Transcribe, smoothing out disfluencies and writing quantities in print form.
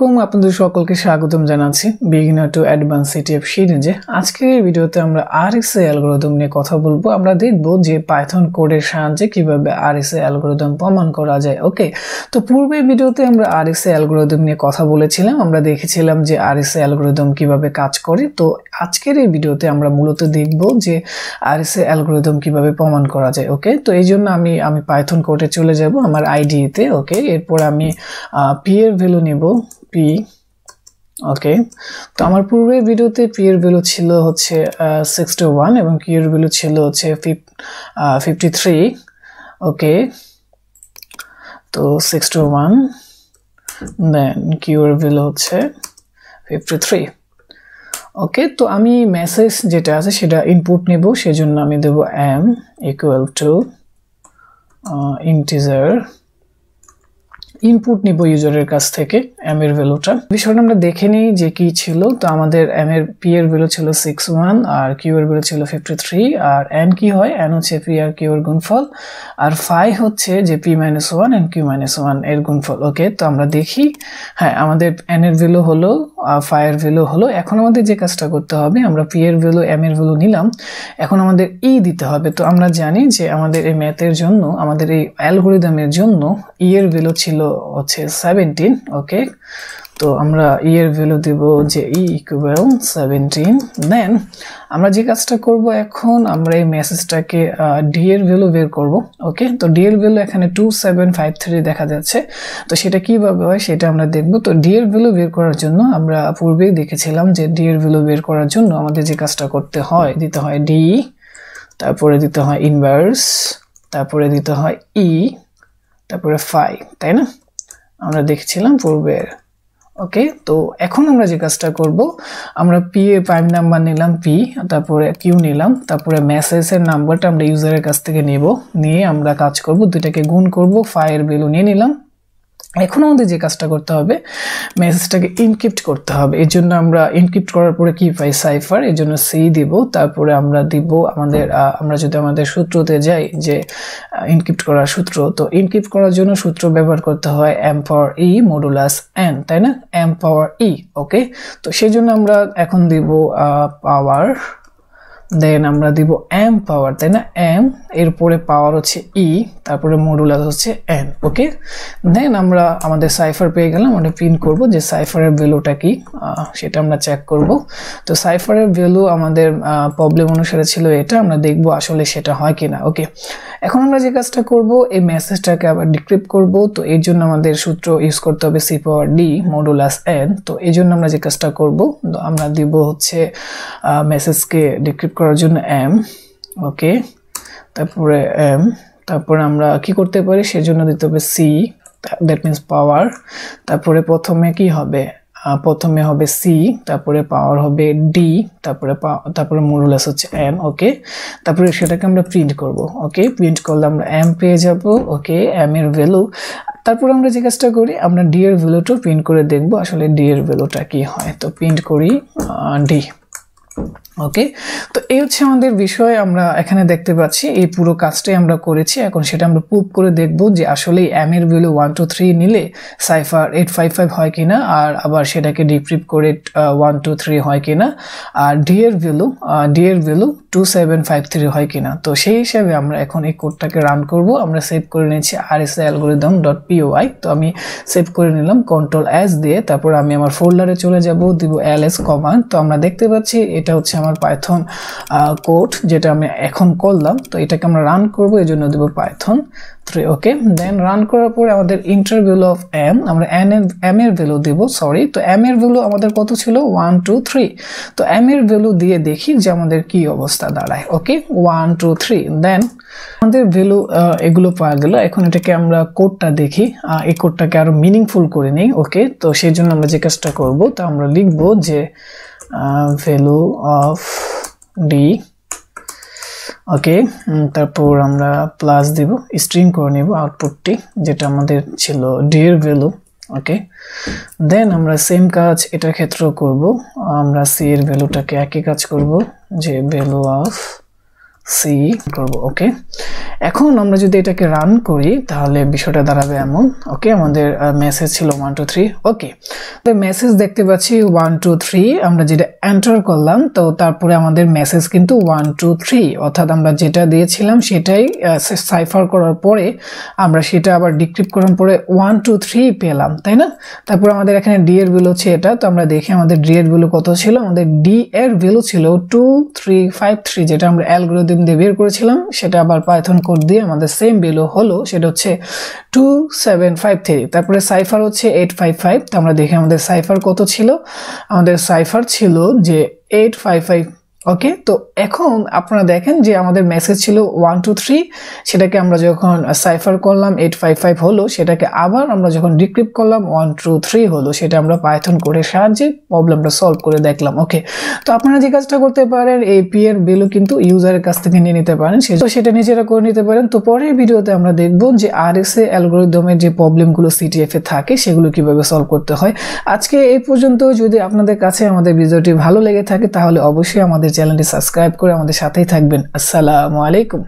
আলাইকুম আপনাদের সকলকে স্বাগতম জানাচ্ছি বিগিনার টু অ্যাডভান্স CTF সিরিজে। আজকের এই ভিডিওতে আমরা RSA অ্যালগরিদম নিয়ে কথা বলবো। আমরা দেখব যে পাইথন কোডের সাহায্যে কিভাবে RSA অ্যালগরিদম প্রমাণ করা যায়। ওকে, তো পূর্বের ভিডিওতে আমরা RSA অ্যালগরিদম নিয়ে কথা বলেছিলাম, আমরা দেখেছিলাম যে RSA অ্যালগরিদম কিভাবে কাজ করে। তো আজকের এই ভিডিওতে আমরা মূলত দেখব যে RSA অ্যালগরিদম কিভাবে প্রমাণ করা যায়। ওকে, তো এই জন্য আমি পাইথন কোডে চলে যাব আমার IDE-তে। ওকে, এরপর আমি p এর ভ্যালু নেব p। ওকে, তো আমার পূর্বের ভিডিওতে p এর ভ্যালু ছিল হচ্ছে 61 এবং q এর ভ্যালু ছিল হচ্ছে 53। ওকে, তো 61 দেন q এর ভ্যালু হচ্ছে 53। ওকে, তো আমি মেসেজ যেটা আছে সেটা ইনপুট নেব, সেজন্য আমি দেব m equal to integer input নিব ইউজারের কাছ থেকে m এর ভ্যালুটা। বিষয়টা আমরা দেখে নিই যে কি ছিল। তো আমাদের m এর p এর ভ্যালু ছিল 61 আর q এর ভ্যালু ছিল 53 আর n কি হয়, n হচ্ছে p আর q এর গুণফল আর phi হচ্ছে যে p-1 and q-1 এর গুণফল। ওকে, তো আমরা দেখি, হ্যাঁ আমাদের n এর ভ্যালু হলো phi এর ভ্যালু হলো। এখন আমাদের যে কাজটা করতে হবে, আমরা p এর ভ্যালু m এর ভ্যালু নিলাম, এখন আমাদের e দিতে হবে। তো আমরা জানি যে আমাদের এই ম্যাথের জন্য, আমাদের এই অ্যালগরিদমের জন্য e এর ভ্যালু ছিল হচ্ছে 17। ওকে, তো আমরা e এর ভ্যালু দিব যে e ইকুয়াল 17। দেন আমরা যে কাজটা করব, এখন আমরা এই মেসেজটাকে d এর ভ্যালু বের করব। ওকে, তো d এর ভ্যালু এখানে 2753 দেখা যাচ্ছে। তো সেটা কিভাবে হয় সেটা আমরা দেখব। তো d এর ভ্যালু বের করার জন্য আমরা পূর্বেই দেখেছিলাম যে d এর ভ্যালু বের করার জন্য আমাদের যে কাজটা করতে হয়, দিতে হয় d, তারপরে দিতে হয় ইনভার্স, তারপরে দিতে হয় e, তারপরে phi, তাই না? আমরা দেখছিলাম পূর্বের। ওকে, তো এখন আমরা যে কাজটা করব, আমরা p এর প্রাইম নাম্বার নিলাম p, তারপরে q নিলাম, তারপরে মেসেজের নাম্বারটা আমরা ইউজারের কাছ থেকে নিয়ে আমরা কাজ করব, দুইটাকে গুণ করব, phi এর ভ্যালু নিয়ে নিলাম। এখন আমাদের যে কাজটা করতে হবে, মেসেজটাকে ইনক্রিপ্ট করতে হবে। এর জন্য আমরা ইনক্রিপ্ট করার পরে কি পাই, সাইফার, এর জন্য c দিব, তারপরে আমরা দিব আমরা যদি আমাদের সূত্রতে যাই যে ইনক্রিপ্ট করার সূত্র, তো ইনক্রিপ্ট করার জন্য সূত্র ব্যবহার করতে হয় m পাওয়ার e মডুলাস n, তাই না, m পাওয়ার e। ওকে, তো সেই জন্য আমরা এখন দিব পাওয়ার, দেন আমরা দিব m পাওয়ার, তাই না, m এরপরে পাওয়ার হচ্ছে e, তারপরে মডুলাস হচ্ছে n। ওকে, দেন আমরা আমাদের সাইফার পেয়ে গেলাম। আমরা প্রিন্ট করব যে সাইফারের ভ্যালুটা কি সেটা আমরা চেক করব। তো সাইফারের ভ্যালু আমাদের প্রবলেম অনুসারে ছিল এটা, আমরা দেখব আসলে সেটা হয় কিনা। ওকে, এখন আমরা যে কাজটা করব, এই মেসেজটাকে আবার ডিক্রিপ্ট করব। তো এর জন্য আমাদের সূত্র ইউজ করতে হবে c পাওয়ার d মডুলাস n। তো এই জন্য আমরা যে কাজটা করব, তো আমরা দিব হচ্ছে মেসেজকে ডিক্রিপ্ট করার জন্য m। ওকে, তারপরে m, তারপরে আমরা কি করতে পারি, সেজন্য দিতে হবে c, দ্যাট মিন্স পাওয়ার, তারপরে প্রথমে কি হবে, প্রথমে হবে c, তারপরে পাওয়ার হবে d, তারপরে মডুলাস হচ্ছে n। ওকে, তারপরে সেটাকে আমরা প্রিন্ট করব। ওকে, প্রিন্ট করলে আমরা m পেয়ে যাব। ওকে, m এর ভ্যালু, তারপর আমরা যে কাজটা করি, আমরা d এর ভ্যালুটা প্রিন্ট করে দেখব আসলে d এর ভ্যালুটা কি হয়। তো প্রিন্ট করি d। ওকে, তো এই হচ্ছে আমাদের বিষয়। আমরা এখানে দেখতে পাচ্ছি এই পুরো কাজটাই আমরা করেছি। এখন সেটা আমরা প্রুভ করে দেখব যে আসলে m এর ভ্যালু 1 2 3 নিলে সাইফার 855 হয় কিনা, আর আবার সেটাকে ডিক্রিপ্ট করে 1 2 3 হয় কিনা, আর d এর ভ্যালু 2753 হয় কিনা। তো সেই হিসাবে আমরা এখন এই কোডটাকে রান করব। আমরা সেভ করে নিয়েছি RSA algorithm.py। তো আমি সেভ করে নিলাম কন্ট্রোল s দিয়ে, তারপর আমি আমার ফোল্ডারে চলে যাব, দিব ls কমান্ড। তো আমরা দেখতে পাচ্ছি এটা হচ্ছে আমার পাইথন কোড যেটা আমি এখন করলাম। তো এটাকে আমরা রান করব, এই জন্য দেব পাইথন 3। ওকে, দেন রান করার পরে আমাদের ইন্টার ভ্যালু অফ m, আমরা m এর ভ্যালু দেব, সরি। তো m এর ভ্যালু আমাদের কত ছিল, 1 2 3। তো m এর ভ্যালু দিয়ে দেখি যে আমাদের কি অবস্থা দাঁড়ায়। ওকে, 1 2 3, দেন আমাদের ভ্যালু এগুলো পাওয়া গেল। এখন এটাকে আমরা কোডটা দেখি, এই কোডটাকে আরো মিনিংফুল করে নিই। ওকে, তো সেই জন্য আমরা যে কাজটা করব, তো আমরা লিখব যে ভ্যালু অফ d। ওকে, তারপর আমরা প্লাস দিব, স্ট্রিং করে নিব আউটপুটটি যেটা আমাদের ছিল d এর ভ্যালু। ওকে, দেন আমরা সেম কাজ এটার ক্ষেত্রেও করব। আমরা c এর ভ্যালুটাকে একই কাজ করব, যে ভ্যালু অফ সি করব। ওকে, এখন আমরা যদি এটাকে রান করি তাহলে বিষয়টা দাঁড়াবে এমন। ওকে, আমাদের মেসেজ ছিল 1 2 3। ওকে, তো মেসেজ দেখতে পাচ্ছি 1 2 3, আমরা যেটা এন্টার করলাম তো তারপরে আমাদের মেসেজ কিন্তু 1 2 3, অর্থাৎ আমরা যেটা দিয়েছিলাম সেটাই সাইফার করার পরে আমরা সেটা আবার ডিক্রিপ্ট করার পরে 1 2 3 পেলাম, তাই না? তারপর আমাদের এখানে ডি এর ভ্যালু হচ্ছে এটা, তো আমরা দেখি আমাদের ডি এর ভ্যালু কত ছিল। আমাদের ডি এর ভ্যালু ছিল 2353, যেটা আমরা অ্যালগরিদম দিয়ে বের করেছিলাম, সেটা আবার পাইথন কোড দিয়ে আমাদের সেম ভ্যালু হলো, সেটা হচ্ছে 2753। তারপরে সাইফার হচ্ছে 855, তো আমরা দেখি আমাদের সাইফার কত ছিল। আমাদের সাইফার ছিল যে 855। ওকে, তো এখন আপনারা দেখেন যে আমাদের মেসেজ ছিল 1 2 3, সেটাকে আমরা যখন সাইফার করলাম 855 হলো, সেটাকে আবার আমরা যখন ডিক্রিপ্ট করলাম 1 2 3 হলো, সেটা আমরা পাইথন কোডের সাহায্যে প্রবলেমটা সলভ করে দেখলাম। ওকে, তো আপনারা যে কাজটা করতে পারেন, এই পি এর ভ্যালু কিন্তু ইউজারের কাছ থেকে নিয়ে নিতে পারেন, সেটা নিজেরা করে নিতে পারেন। তো পরের ভিডিওতে আমরা দেখব যে আরএসএ অ্যালগরিদমের যে প্রবলেমগুলো সিটিএফ এ থাকে সেগুলো কিভাবে সলভ করতে হয়। আজকে এই পর্যন্ত। যদি আপনাদের কাছে আমাদের ভিডিওটি ভালো লেগে থাকে তাহলে অবশ্যই আমাদের চ্যানেলটি সাবস্ক্রাইব করে আমাদের সাথেই থাকবেন। আসসালামু আলাইকুম।